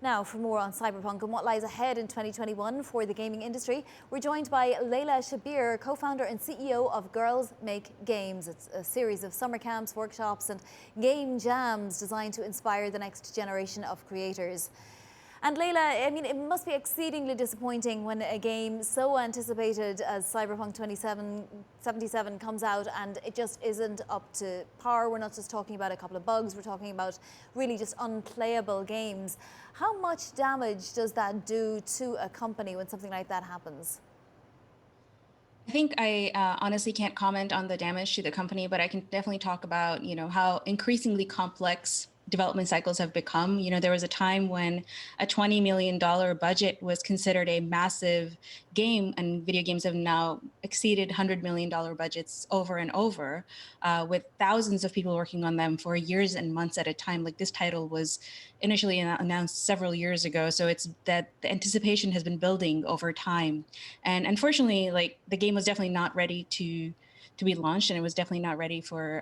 Now, for more on Cyberpunk and what lies ahead in 2021 for the gaming industry, we're joined by Laila Shabir, co-founder and CEO of Girls Make Games. It's a series of summer camps, workshops and game jams designed to inspire the next generation of creators. And Laila, I mean, it must be exceedingly disappointing when a game so anticipated as Cyberpunk 2077 comes out and it just isn't up to par. We're not just talking about a couple of bugs, we're talking about really just unplayable games. How much damage does that do to a company when something like that happens? I think I honestly can't comment on the damage to the company, but I can definitely talk about, how increasingly complex development cycles have become. There was a time when a $20 million budget was considered a massive game, and video games have now exceeded $100 million budgets over and over, with thousands of people working on them for years and months at a time. Like, this title was initially announced several years ago, so it's that the anticipation has been building over time. And unfortunately, like, the game was definitely not ready to be launched, and it was definitely not ready for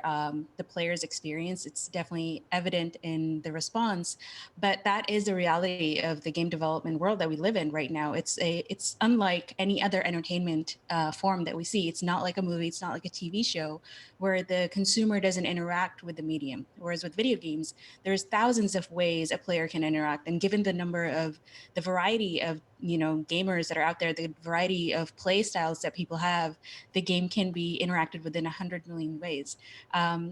the player's experience. It's definitely evident in the response, but that is the reality of the game development world that we live in right now. It's unlike any other entertainment form that we see. It's not like a movie, it's not like a TV show where the consumer doesn't interact with the medium. Whereas with video games, there's thousands of ways a player can interact, and given the variety of gamers that are out there, the variety of play styles that people have, the game can be interacted within 100 million ways.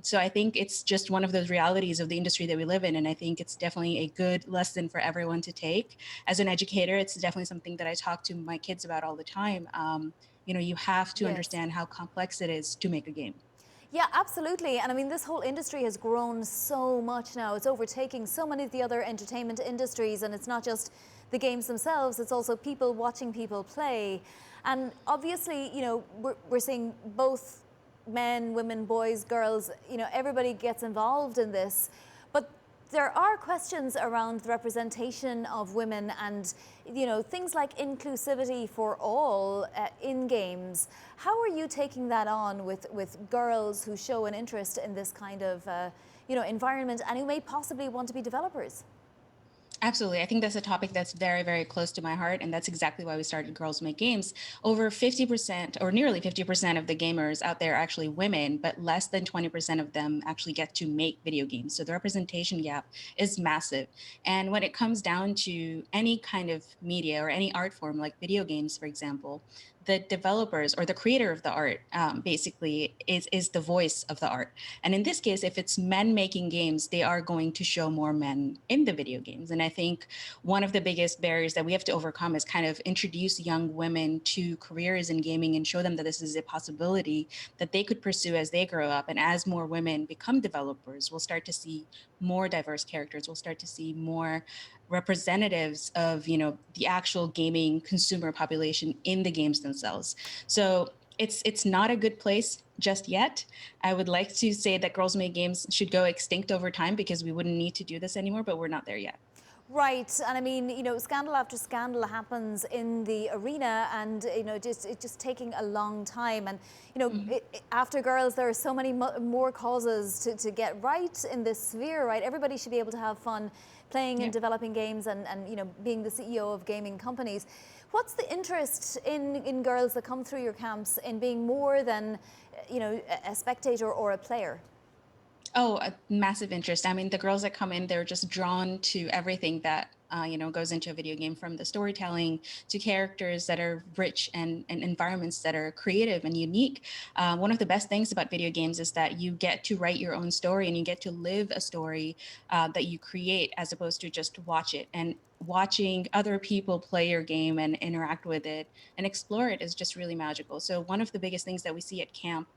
So I think it's just one of those realities of the industry that we live in. And I think it's definitely a good lesson for everyone to take. As an educator, it's definitely something that I talk to my kids about all the time. You have to Yes. understand how complex it is to make a game. Yeah, absolutely. And I mean, this whole industry has grown so much now. It's overtaking so many of the other entertainment industries. And it's not just the games themselves, it's also people watching people play. And obviously, we're seeing both men, women, boys, girls, everybody gets involved in this. But there are questions around the representation of women and things like inclusivity for all in games. How are you taking that on with girls who show an interest in this kind of environment and who may possibly want to be developers? Absolutely. I think that's a topic that's very, very close to my heart. And that's exactly why we started Girls Make Games. Over 50% or nearly 50% of the gamers out there are actually women, but less than 20% of them actually get to make video games. So the representation gap is massive. And when it comes down to any kind of media or any art form, like video games, for example, the developers or the creator of the art basically is the voice of the art. And in this case, if it's men making games, they are going to show more men in the video games. And I think one of the biggest barriers that we have to overcome is kind of introduce young women to careers in gaming and show them that this is a possibility that they could pursue as they grow up. And as more women become developers, we'll start to see more diverse characters. We'll start to see more representatives of, the actual gaming consumer population in the games themselves. So it's not a good place just yet. I would like to say that Girls Make Games should go extinct over time because we wouldn't need to do this anymore, but we're not there yet. Right, and I mean, scandal after scandal happens in the arena, and it's just taking a long time. And after Girls, there are so many more causes to get right in this sphere. Right, everybody should be able to have fun playing and developing games, and being the CEO of gaming companies. What's the interest in girls that come through your camps in being more than a spectator or a player? Oh, a massive interest. I mean, the girls that come in, they're just drawn to everything that goes into a video game, from the storytelling to characters that are rich and environments that are creative and unique. One of the best things about video games is that you get to write your own story and you get to live a story that you create, as opposed to just watch it. And watching other people play your game and interact with it and explore it is just really magical. So one of the biggest things that we see at camp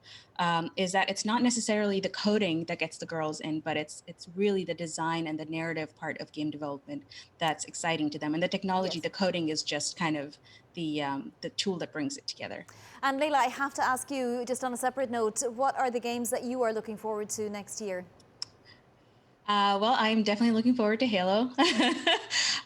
is that it's not necessarily the coding that gets the girls in, but it's really the design and the narrative part of game development that's exciting to them. And the technology, Yes. the coding is just kind of the tool that brings it together. And Laila, I have to ask you, just on a separate note, what are the games that you are looking forward to next year? Well, I'm definitely looking forward to Halo.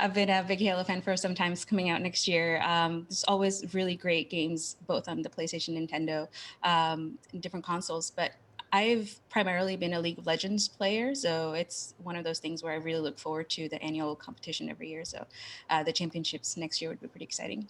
I've been a big Halo fan for some time. It's coming out next year. There's always really great games, both on the PlayStation, Nintendo, and different consoles. But I've primarily been a League of Legends player, so it's one of those things where I really look forward to the annual competition every year. So the championships next year would be pretty exciting.